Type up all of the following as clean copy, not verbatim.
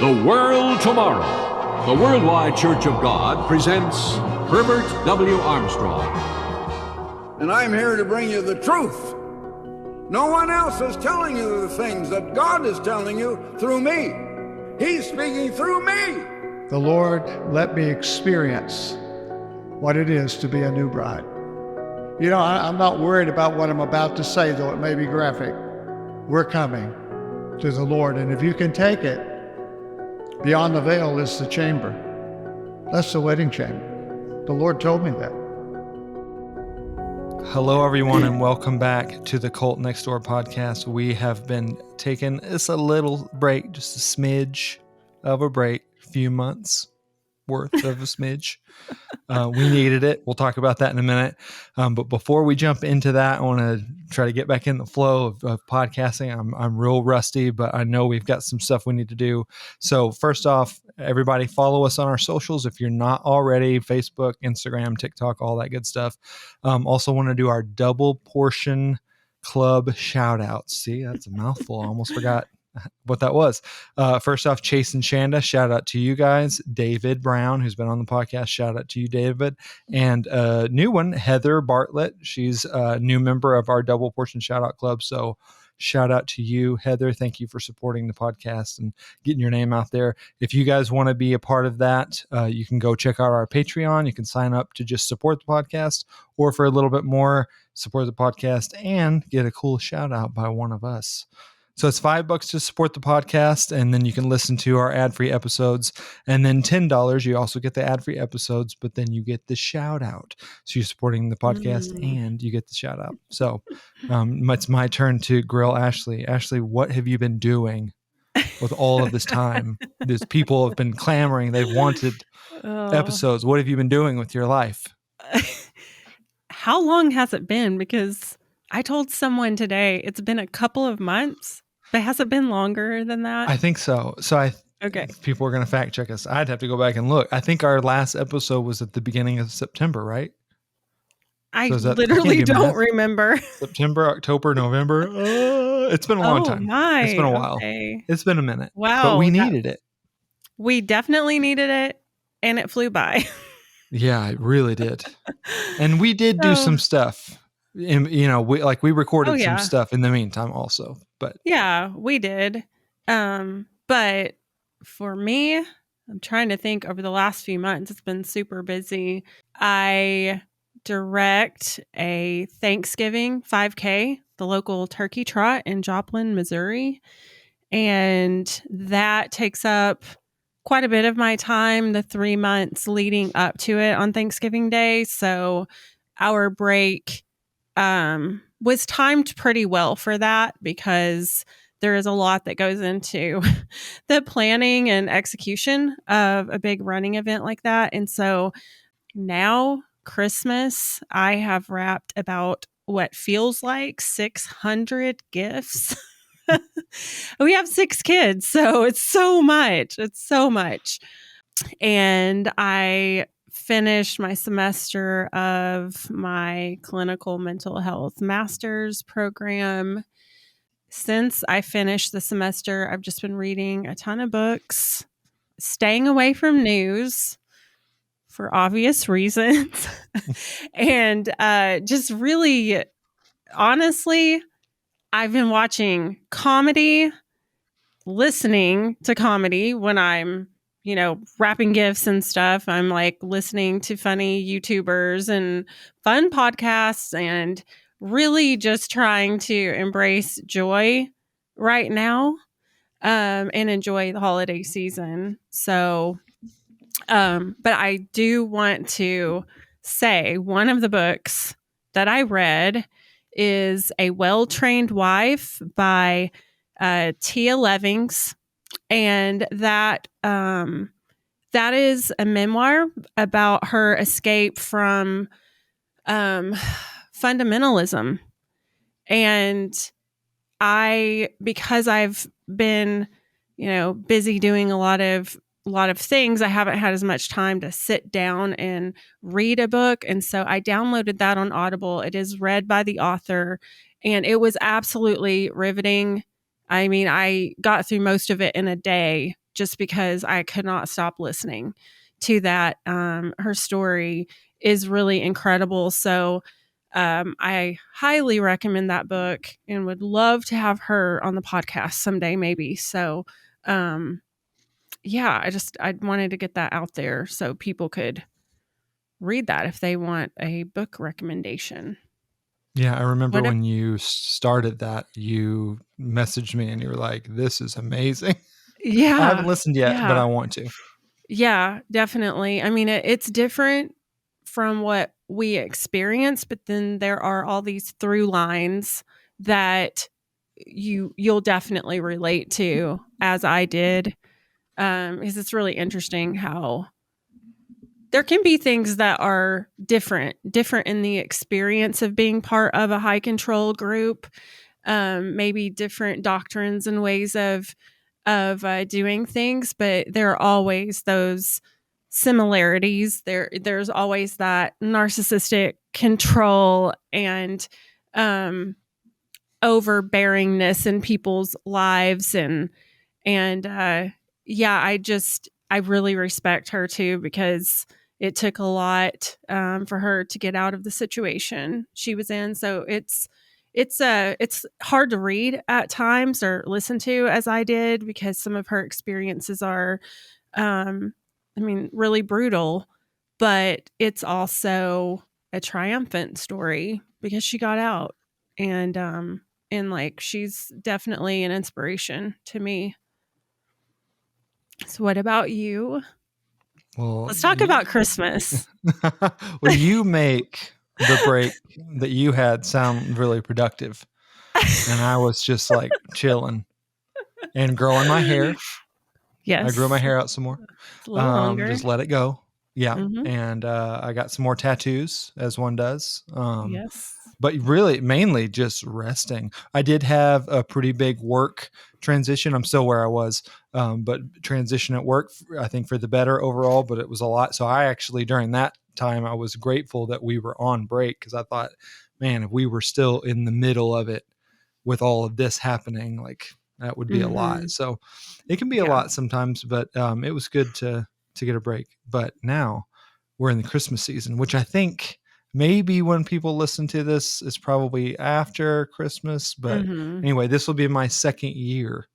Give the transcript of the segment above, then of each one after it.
The World Tomorrow. The Worldwide Church of God presents Herbert W. Armstrong. And I'm here to bring you the truth. No one else is telling you the things that God is telling you through me. He's speaking through me. The Lord let me experience what it is to be a new bride. You know, I'm not worried about what I'm about to say, though it may be graphic. We're coming to the Lord, and if you can take it, beyond the veil is the chamber. That's the wedding chamber. The Lord told me that. Hello, everyone, and welcome back to the Cult Next Door podcast. We have been taking a little break, just a smidge of a break, few months worth of a smidge. We needed it. We'll talk about that in a minute. But before we jump into that, I want to try to get back in the flow of podcasting. I'm real rusty, but I know we've got some stuff we need to do. So first off, everybody follow us on our socials if you're not already: Facebook, Instagram, TikTok, all that good stuff. Also want to do our double portion club shout outs. See, that's a mouthful. I almost forgot what that was. First off, Chase and Shanda, shout out to you guys. David Brown, who's been on the podcast, shout out to you, David. And a new one, Heather Bartlett. She's a new member of our Double Portion Shout Out Club. So shout out to you, Heather. Thank you for supporting the podcast and getting your name out there. If you guys want to be a part of that, you can go check out our Patreon. You can sign up to just support the podcast, or for a little bit more, support the podcast and get a cool shout out by one of us. So it's $5 to support the podcast, and then you can listen to our ad-free episodes. And then $10, you also get the ad-free episodes, but then you get the shout out. So you're supporting the podcast and you get the shout out. So it's my turn to grill Ashleigh. Ashleigh, what have you been doing with all of this time? These people have been clamoring. They've wanted episodes. What have you been doing with your life? How long has it been? Because I told someone today it's been a couple of months, but has it been longer than that? I think so. Okay. People are going to fact check us. I'd have to go back and look. I think our last episode was at the beginning of September, right? I literally don't remember. September, October, November. It's been a long time. It's been a while. Okay. It's been a minute. Wow. But we needed it. We definitely needed it, and it flew by. Yeah, it really did. And we did do some stuff. And, we recorded some stuff in the meantime also, but yeah, we did. But for me, I'm trying to think, over the last few months, it's been super busy. I direct a Thanksgiving 5K, the local turkey trot in Joplin, Missouri. And that takes up quite a bit of my time, the 3 months leading up to it on Thanksgiving Day. So our break was timed pretty well for that, because there is a lot that goes into the planning and execution of a big running event like that. And so now Christmas, I have wrapped about what feels like 600 gifts. We have 6 kids, so it's so much. It's so much. And I finished my semester of my clinical mental health master's program. Since I finished the semester, I've just been reading a ton of books, staying away from news for obvious reasons, and just really, honestly, I've been watching comedy, listening to comedy when I'm wrapping gifts and stuff. I'm like listening to funny YouTubers and fun podcasts, and really just trying to embrace joy right now, and enjoy the holiday season. So, but I do want to say one of the books that I read is A Well-Trained Wife by Tia Levings. And that is a memoir about her escape from fundamentalism. And because I've been, busy doing a lot of things, I haven't had as much time to sit down and read a book. And so I downloaded that on Audible. It is read by the author, and it was absolutely riveting. I mean, I got through most of it in a day, just because I could not stop listening to that. Her story is really incredible. So I highly recommend that book and would love to have her on the podcast someday, maybe. So yeah, I wanted to get that out there so people could read that if they want a book recommendation. Yeah, I remember What if- when you started that, you messaged me and you were like, "This is amazing." Yeah. I haven't listened yet, but yeah. I want to. Yeah, definitely. I mean, it's different from what we experience, but then there are all these through lines that you'll definitely relate to, as I did. Because it's really interesting how there can be things that are different in the experience of being part of a high control group. Maybe different doctrines and ways of doing things, but there are always those similarities. There's always that narcissistic control and overbearingness in people's lives, and yeah, I really respect her too, because it took a lot for her to get out of the situation she was in. So it's hard to read at times or listen to, as I did, because some of her experiences are really brutal, but it's also a triumphant story because she got out, and like she's definitely an inspiration to me. So what about you? Well, Let's talk about Christmas. well, you make the break that you had sound really productive. And I was just like chilling and growing my hair. Yes. I grew my hair out some more. It's a little longer. Just let it go. Yeah. Mhm. And I got some more tattoos, as one does. Yes. But really, mainly just resting. I did have a pretty big work transition. I'm still where I was, but transition at work, I think, for the better overall, but it was a lot. So I actually, during that time, I was grateful that we were on break, because I thought, man, if we were still in the middle of it with all of this happening, like that would be a lot. Mhm. So it can be a Yeah. lot sometimes, but it was good to get a break. But now we're in the Christmas season, which I think maybe when people listen to this is probably after Christmas. But Mhm. anyway, this will be my second year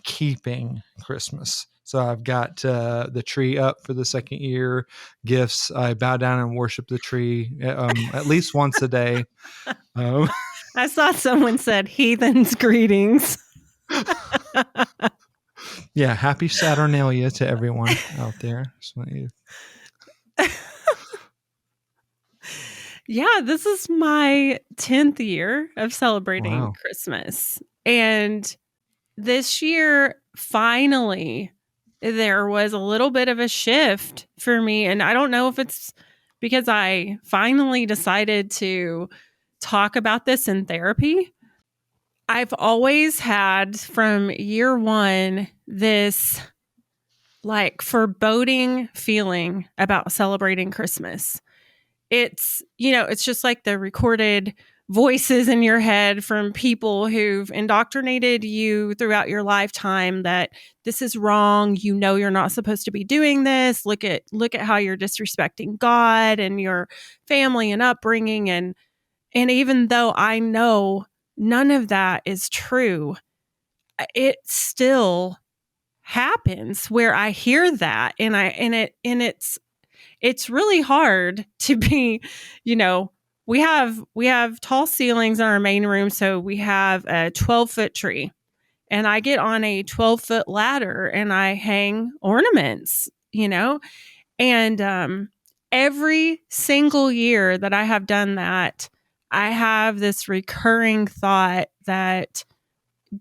keeping Christmas. So I've got the tree up for the second year. Gifts. I bow down and worship the tree at least once a day. I saw someone said heathens greetings. Yeah, happy Saturnalia to everyone out there. Yeah, this is my 10th year of celebrating Wow. Christmas. And this year, finally, there was a little bit of a shift for me. And I don't know if it's because I finally decided to talk about this in therapy. I've always had, from year one, this like foreboding feeling about celebrating Christmas. It's just like the recorded voices in your head from people who've indoctrinated you throughout your lifetime that this is wrong. You're not supposed to be doing this. Look at how you're disrespecting God and your family and upbringing. And even though I know none of that is true, it still happens where I hear that, and it's really hard to be, we have tall ceilings in our main room, so we have a 12-foot tree, and I get on a 12-foot ladder and I hang ornaments, and every single year that I have done that, I have this recurring thought that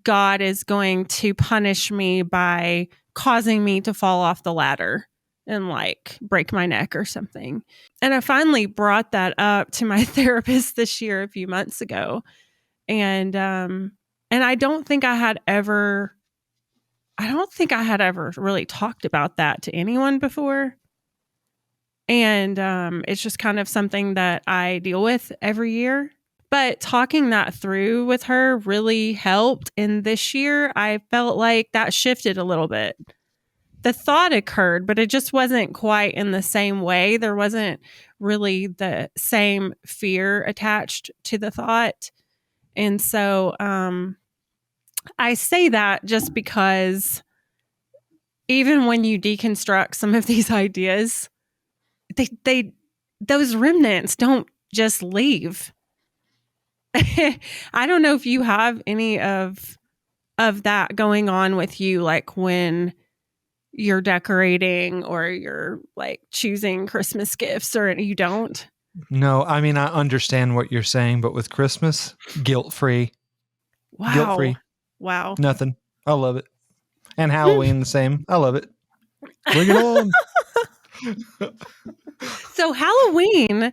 God is going to punish me by causing me to fall off the ladder and like break my neck or something. And I finally brought that up to my therapist this year, a few months ago. And I don't think I had ever really talked about that to anyone before. And it's just kind of something that I deal with every year. But talking that through with her really helped. And this year, I felt like that shifted a little bit. The thought occurred, but it just wasn't quite in the same way. There wasn't really the same fear attached to the thought. And so I say that just because even when you deconstruct some of these ideas, they those remnants don't just leave. I don't know if you have any of that going on with you, like when you're decorating or you're like choosing Christmas gifts, or you don't. No, I mean, I understand what you're saying, but with Christmas, guilt-free. Wow. Guilt-free. Wow. Nothing. I love it. And Halloween the same. I love it. Bring it on. So Halloween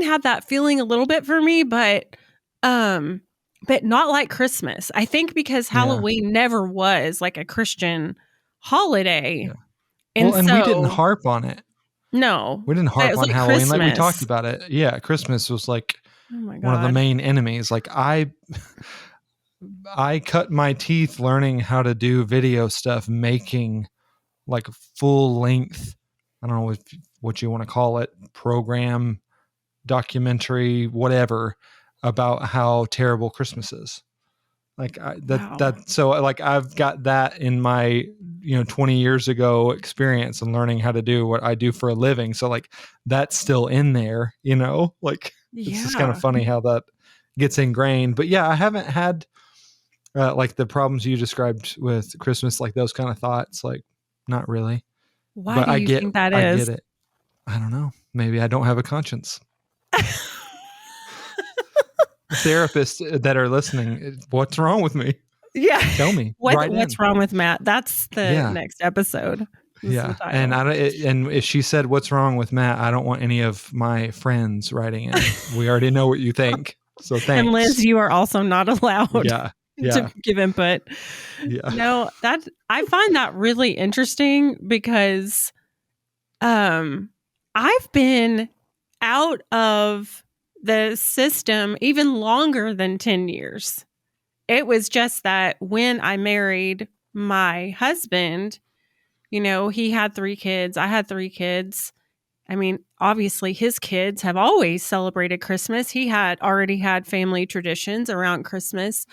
had that feeling a little bit for me, but not like Christmas. I think because Halloween never was like a Christian holiday. Yeah. And Well, and we didn't harp on it. No. We didn't But it harp was on like Halloween. Like we Christmas. talked about it. Yeah, Christmas was like Oh my one of the God. main enemies. Like I cut my teeth learning how to do video stuff, making like full length, I don't know what you want to call it, program, documentary, whatever, about how terrible Christmas is. Like Wow. so like I've got that in my 20 years ago experience and learning how to do what I do for a living. So like that's still in there, like it's just kind of Yeah. funny how that gets ingrained. But yeah, I haven't had like the problems you described with Christmas, like those kind of thoughts, like not really. Why But do you think that is? get it. I don't know. Maybe I don't have a conscience. Therapists that are listening, what's wrong with me? Yeah. Tell me. Write What's in. wrong with Matt? That's the next episode. This is the title. And and if she said what's wrong with Matt, I don't want any of my friends writing in. We already know what you think. So thanks. And Liz, you are also not allowed to give input. Yeah. No, I find that really interesting because I've been out of the system even longer than 10 years. It was just that when I married my husband, he had 3 kids. I had 3 kids. I mean, obviously his kids have always celebrated Christmas. He had already had family traditions around Christmas.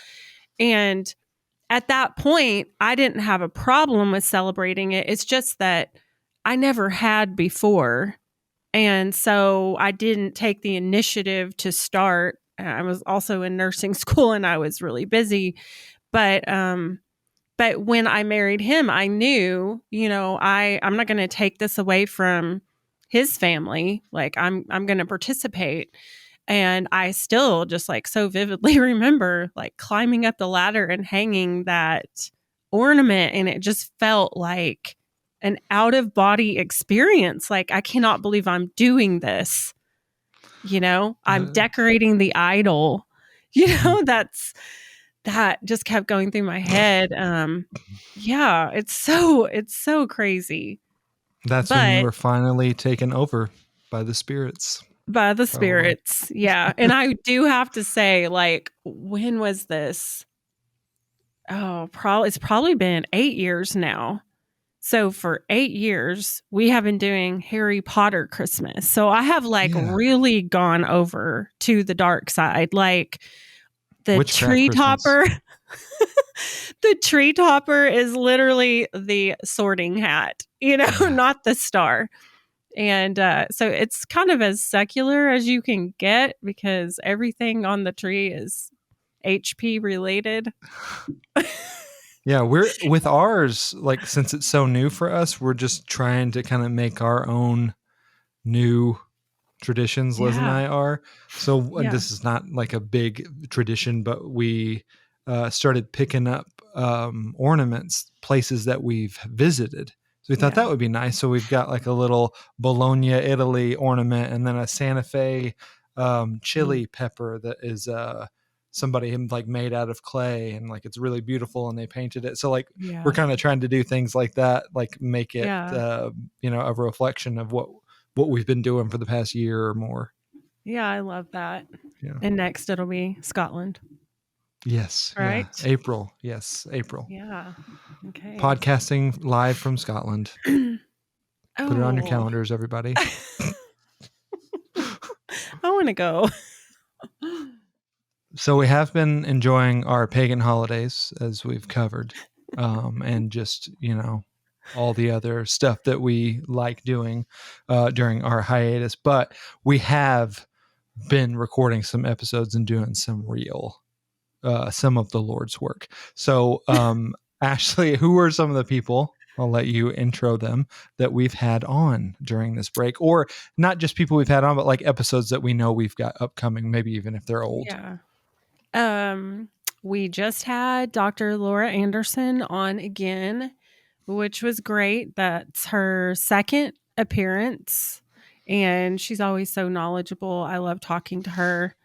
And at that point, I didn't have a problem with celebrating it. It's just that I never had before. And so I didn't take the initiative to start. I was also in nursing school and I was really busy. But when I married him, I knew, I'm not going to take this away from his family. Like I'm going to participate. And I still just like so vividly remember like climbing up the ladder and hanging that ornament. And it just felt like an out of body experience. Like, I cannot believe I'm doing this. I'm decorating the idol. That just kept going through my head. Yeah, it's so crazy. That's when you were finally taken over by the spirits. By the spirits. Yeah. And I do have to say, like, when was this? Oh, it's probably been 8 years now. So for 8 years, we have been doing Harry Potter Christmas. So I have really gone over to the dark side. Like the tree topper. The tree topper is literally the sorting hat, not the star. And so it's kind of as secular as you can get because everything on the tree is HP related. Yeah, we're with ours, like since it's so new for us, we're just trying to kind of make our own new traditions. Liz and I are. So this is not like a big tradition, but we started picking up ornaments, places that we've visited. So we thought that would be nice. So we've got like a little Bologna, Italy ornament, and then a Santa Fe chili pepper that is somebody like made out of clay, and like it's really beautiful, and they painted it. So like we're kind of trying to do things like that, like make it a reflection of what we've been doing for the past year or more. Yeah, I love that. Yeah. And next it'll be Scotland, Yes. Yeah. right? April. Yes. April. Yeah. Okay. Podcasting live from Scotland. Put it on your Oh, calendars, everybody. I want to go. So we have been enjoying our pagan holidays, as we've covered, and just, all the other stuff that we like doing during our hiatus. But we have been recording some episodes and doing some of the Lord's work. So, Ashleigh, who are some of the people? I'll let you intro them that we've had on during this break, or not just people we've had on, but like episodes that we know we've got upcoming, maybe even if they're old. Yeah. We just had Dr. Laura Anderson on again, which was great. That's her second appearance, and she's always so knowledgeable. I love talking to her.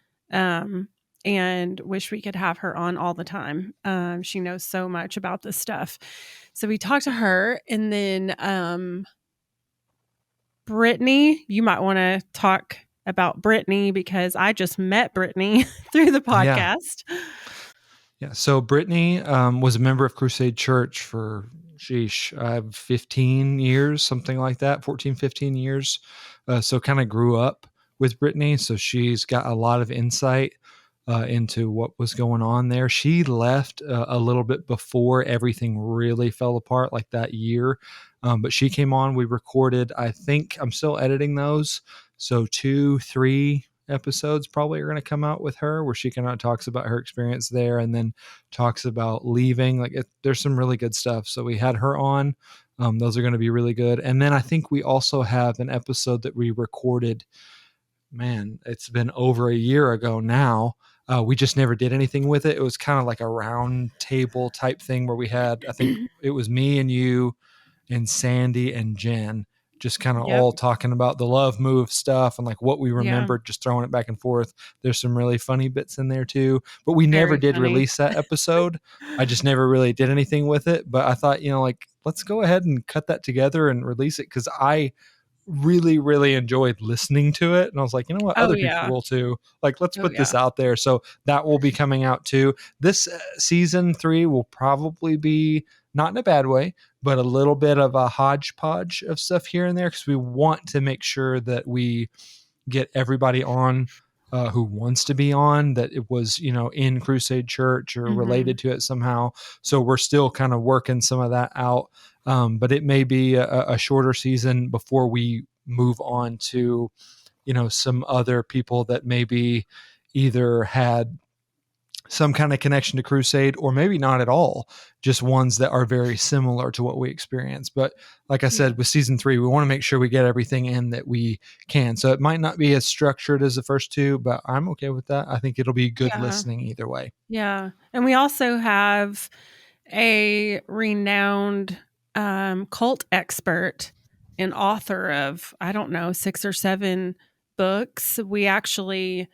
And wish we could have her on all the time. She knows so much about this stuff. So we talked to her, and then Brittany, you might want to talk about Brittany because I just met Brittany through the Yeah. podcast. Yeah. So Brittany was a member of Crusade Church for, 15 years, something like that, 14, 15 years. So kind of grew up with Brittany. So she's got a lot of insight into what was going on there. She left a little bit before everything really fell apart, like that year. But she came on, we recorded, I think I'm still editing those. So 2-3 episodes probably are going to come out with her where she kind of talks about her experience there and then talks about leaving. There's some really good stuff. So we had her on. Those are going to be really good. And then I think we also have an episode that we recorded. Man, it's been over a year ago now. We just never did anything with it. It was kind of like a round table type thing where we had, I think it was me and you and Sandy and Jen just kind of Yep. all talking about the love move stuff and like what we remembered, just throwing it back and forth. There's some really funny bits in there too, but we never Very did funny. release that episode. I just never really did anything with it, but I thought, let's go ahead and cut that together and release it. Cause I really, really enjoyed listening to it. And I was like, you know what? Oh, Other people yeah. will too. Like, let's Oh, put this yeah. out there. So that will be coming out too. This season 3 will probably be not in a bad way, but a little bit of a hodgepodge of stuff here and there. Cause we want to make sure that we get everybody on who wants to be on, that it was, in Crusade Church or related to it somehow. So we're still kind of working some of that out. But it may be a shorter season before we move on to, some other people that maybe either had some kind of connection to Crusade or maybe not at all, just ones that are very similar to what we experienced. But like I said, with season 3, we want to make sure we get everything in that we can. So it might not be as structured as the first 2, but I'm okay with that. I think it'll be good listening either way. Yeah. And we also have a renowned cult expert and author of, I don't know, 6 or 7 books. We actually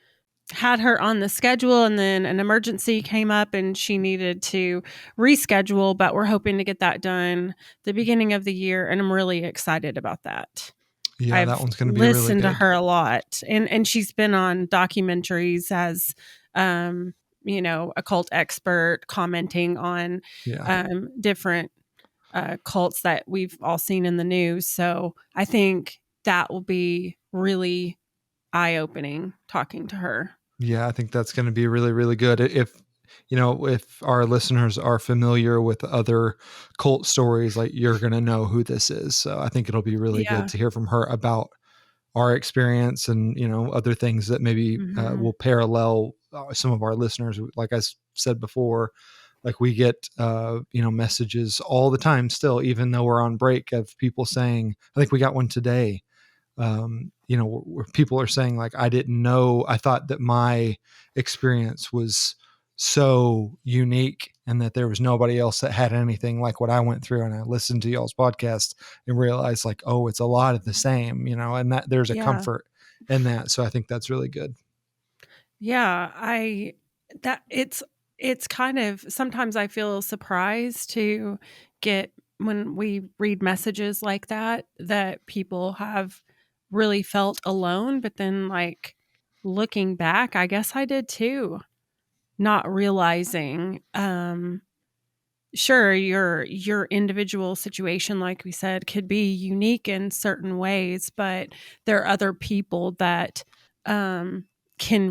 had her on the schedule and then an emergency came up and she needed to reschedule, but we're hoping to get that done the beginning of the year. And I'm really excited about that. Yeah, that one's going to be listened really good. to her a lot, and she's been on documentaries as a cult expert commenting on different cults that we've all seen in the news. So I think that will be really eye-opening talking to her. Yeah, I think that's going to be really, really good. If our listeners are familiar with other cult stories, like, you're going to know who this is. So I think it'll be really good to hear from her about our experience and, other things that maybe will parallel some of our listeners. Like I said before, like, we get, messages all the time still, even though we're on break, of people saying, I think we got one today, where people are saying, like, I didn't know, I thought that my experience was so unique and that there was nobody else that had anything like what I went through. And I listened to y'all's podcast and realized, like, oh, it's a lot of the same, and that there's a comfort in that. So I think that's really good. Yeah, it's kind of, sometimes I feel surprised to get, when we read messages like that people have really felt alone, but then, like, looking back, I guess I did too. Not realizing, sure, your individual situation, like we said, could be unique in certain ways, but there are other people that can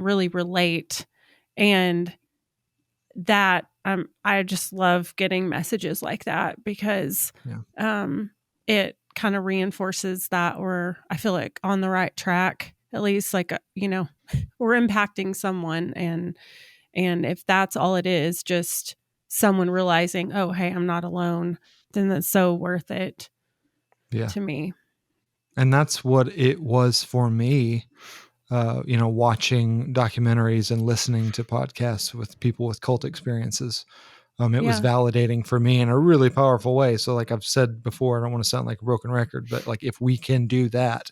really relate, and that I just love getting messages like that because it kind of reinforces that I feel like on the right track, at least like we're impacting someone, and if that's all it is, just someone realizing, oh, hey, I'm not alone, then that's so worth it to me. And that's what it was for me, watching documentaries and listening to podcasts with people with cult experiences. It was validating for me in a really powerful way. So like I've said before, I don't want to sound like a broken record, but like if we can do that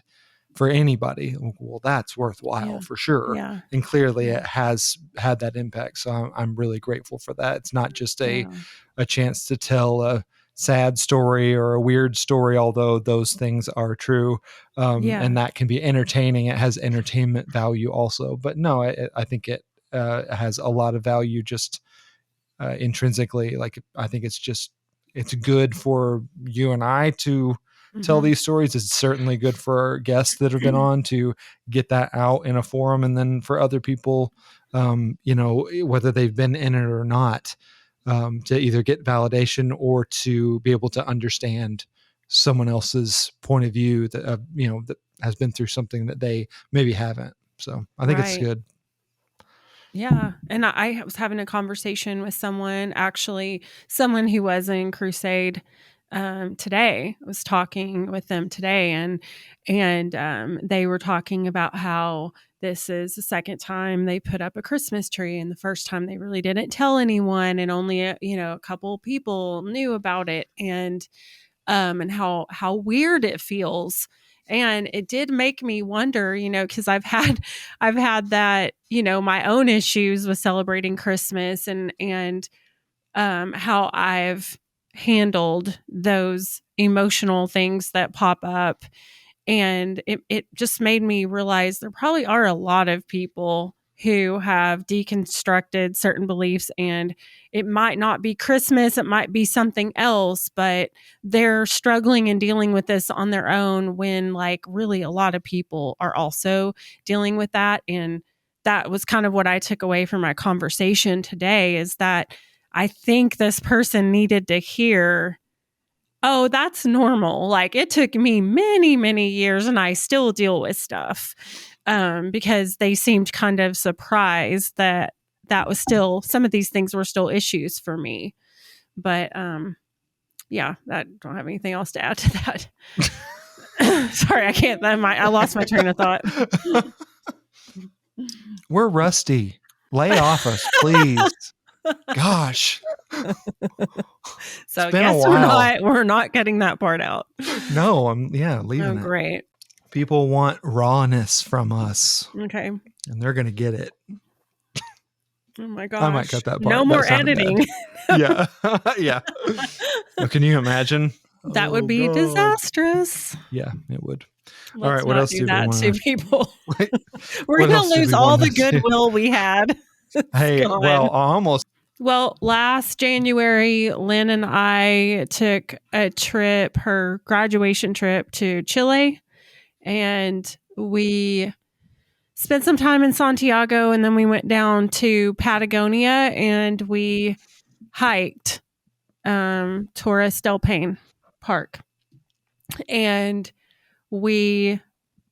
for anybody, well, that's worthwhile for sure. Yeah. And clearly it has had that impact. So I'm really grateful for that. It's not just a chance to tell a sad story or a weird story, although those things are true. And that can be entertaining. It has entertainment value also, but no, I think it has a lot of value just intrinsically. Like, I think it's good for you and I to tell these stories. It's certainly good for our guests that have been on to get that out in a forum. And then for other people, whether they've been in it or not, to either get validation or to be able to understand someone else's point of view that, that has been through something that they maybe haven't. So I think it's good. Yeah. And I was having a conversation with someone who was in Crusade today. I was talking with them today, and they were talking about how this is the second time they put up a Christmas tree, and the first time they really didn't tell anyone, and only a couple people knew about it, and how weird it feels. And it did make me wonder, because I've had that, my own issues with celebrating Christmas, and how I've handled those emotional things that pop up. And it just made me realize there probably are a lot of people who have deconstructed certain beliefs, and it might not be Christmas, it might be something else, but they're struggling and dealing with this on their own, when like really a lot of people are also dealing with that. And that was kind of what I took away from my conversation today, is that I think this person needed to hear, oh, that's normal. Like, it took me many, many years and I still deal with stuff. Because they seemed kind of surprised that was still, some of these things were still issues for me. But I don't have anything else to add to that. Sorry, I can't. I lost my train of thought. We're rusty. Lay off us, please. Gosh. So I guess we're not getting that part out. No, I'm leaving it. Great. People want rawness from us. Okay. And they're gonna get it. Oh my gosh. I might cut that part. No more editing. Yeah. Yeah. Can you imagine? That would be disastrous. Yeah, it would. Let's all right, what else do that to people? We're What going else to do lose we all wanna the goodwill we had. Hey, gone. well, almost. Well, last January, Lynn and I took a trip, her graduation trip, to Chile, and we spent some time in Santiago, and then we went down to Patagonia and we hiked Torres del Paine Park. And we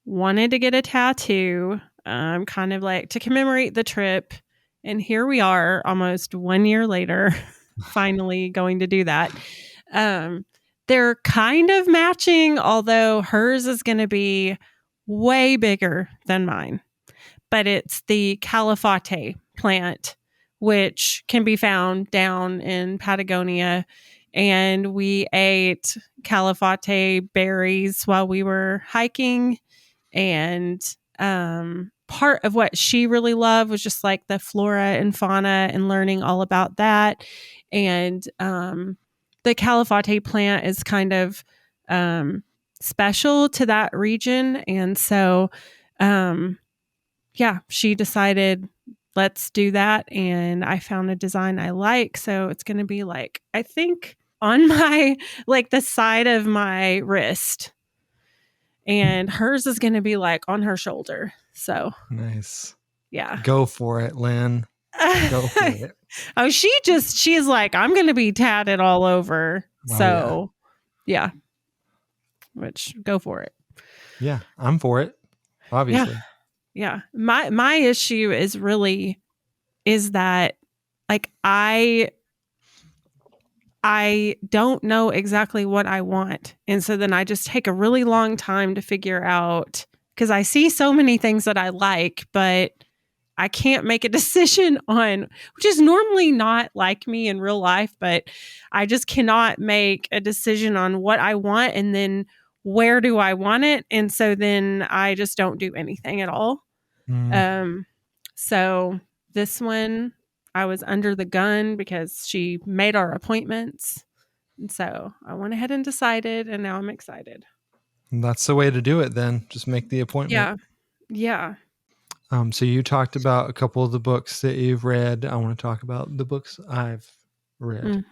wanted to get a tattoo, kind of like to commemorate the trip. And here we are almost 1 year later, finally going to do that. They're kind of matching, although hers is going to be way bigger than mine. But it's the Calafate plant, which can be found down in Patagonia. And we ate Calafate berries while we were hiking. And part of what she really loved was just like the flora and fauna and learning all about that. And the Calafate plant is kind of special to that region. And so she decided, let's do that. And I found a design I like. So it's going to be like, I think on my, like the side of my wrist. And hers is going to be like on her shoulder. So Nice. yeah. Go for it, Lynn. Go for it. Oh, she's like, I'm going to be tatted all over. Oh, So yeah. Which, go for it. Yeah, I'm for it. Obviously. Yeah. My issue is that like I don't know exactly what I want. And so then I just take a really long time to figure out, because I see so many things that I like, but I can't make a decision on, which is normally not like me in real life, but I just cannot make a decision on what I want and then where do I want it. And so then I just don't do anything at all. So this one, I was under the gun because she made our appointments. And so I went ahead and decided, and now I'm excited. That's the way to do it then. Just make the appointment. Yeah. So you talked about a couple of the books that you've read. I want to talk about the books I've read.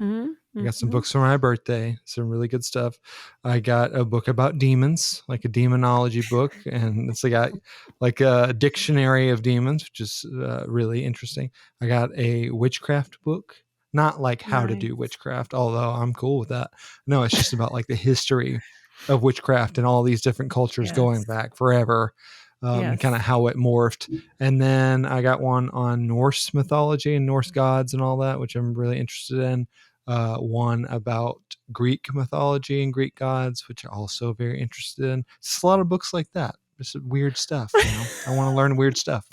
I got some books for my birthday, some really good stuff. I got a book about demons, like a demonology book, and it's got like a dictionary of demons, which is really interesting. I got a witchcraft book, not like how to do witchcraft, although I'm cool with that. No, it's just about like the history of witchcraft and all these different cultures going back forever. And kind of how it morphed. And then I got one on Norse mythology and Norse gods and all that, which I'm really interested in. One about Greek mythology and Greek gods, which I'm also very interested in. Just a lot of books like that. Just weird stuff. I want to learn weird stuff.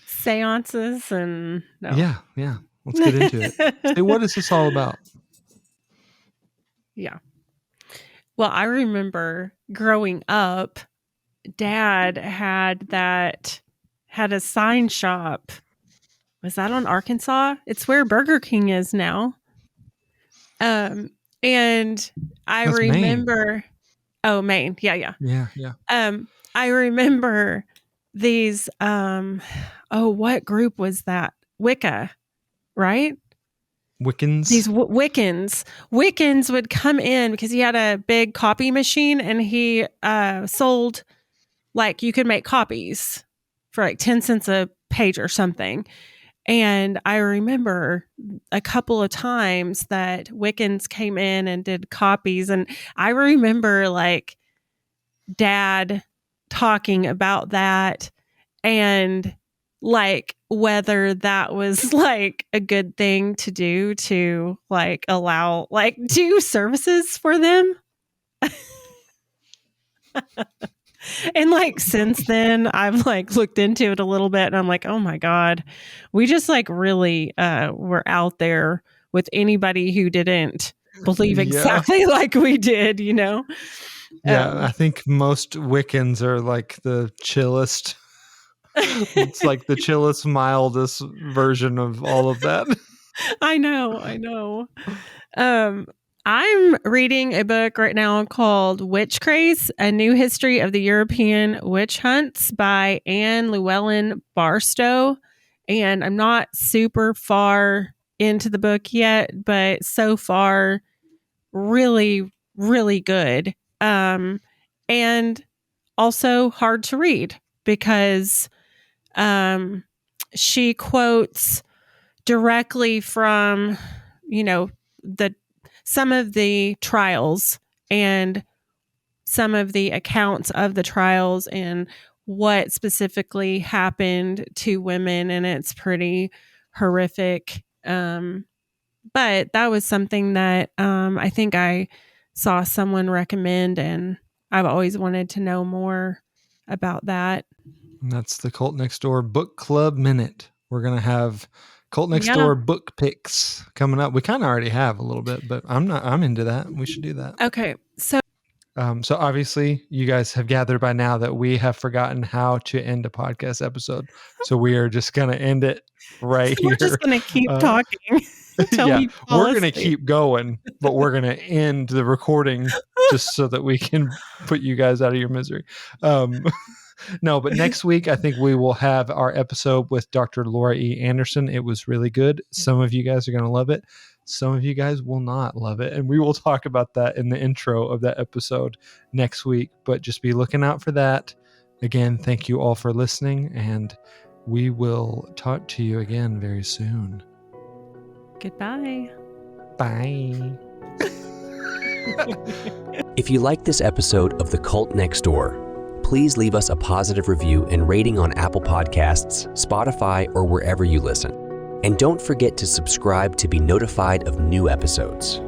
Seances and no. Yeah. Let's get into it. Say, what is this all about? Yeah. Well, I remember growing up, Dad had a sign shop. Was that on Arkansas? It's where Burger King is now. And I That's remember Maine. Oh, Maine. Yeah. I remember these what group was that? Wicca, right? Wiccans. These Wiccans would come in because he had a big copy machine and he sold, like, you could make copies for like 10 cents a page or something. And I remember a couple of times that Wiccans came in and did copies. And I remember like Dad talking about that and like whether that was like a good thing to do to like allow, like, do services for them. And like since then I've like looked into it a little bit and I'm like, oh my God, we just like really were out there with anybody who didn't believe exactly like we did, I think most Wiccans are like the chillest. It's like the chillest, mildest version of all of that. I know. I'm reading a book right now called Witch Craze, A New History of the European Witch Hunts by Anne Llewellyn Barstow. And I'm not super far into the book yet, but so far, really, really good. And also hard to read because she quotes directly from, some of the trials and some of the accounts of the trials and what specifically happened to women. And it's pretty horrific. But that was something that I think I saw someone recommend, and I've always wanted to know more about that. And that's the Cult Next Door Book Club Minute. We're going to have Cult Next Door book picks coming up. We kind of already have a little bit, but I'm into that. We should do that. Okay. So obviously you guys have gathered by now that we have forgotten how to end a podcast episode. So we are just going to end it right here. We're just going to keep talking. We're going to keep going, but we're going to end the recording just so that we can put you guys out of your misery. No, but next week, I think we will have our episode with Dr. Laura E. Anderson. It was really good. Some of you guys are going to love it. Some of you guys will not love it. And we will talk about that in the intro of that episode next week. But just be looking out for that. Again, thank you all for listening. And we will talk to you again very soon. Goodbye. Bye. If you like this episode of The Cult Next Door, please leave us a positive review and rating on Apple Podcasts, Spotify, or wherever you listen. And don't forget to subscribe to be notified of new episodes.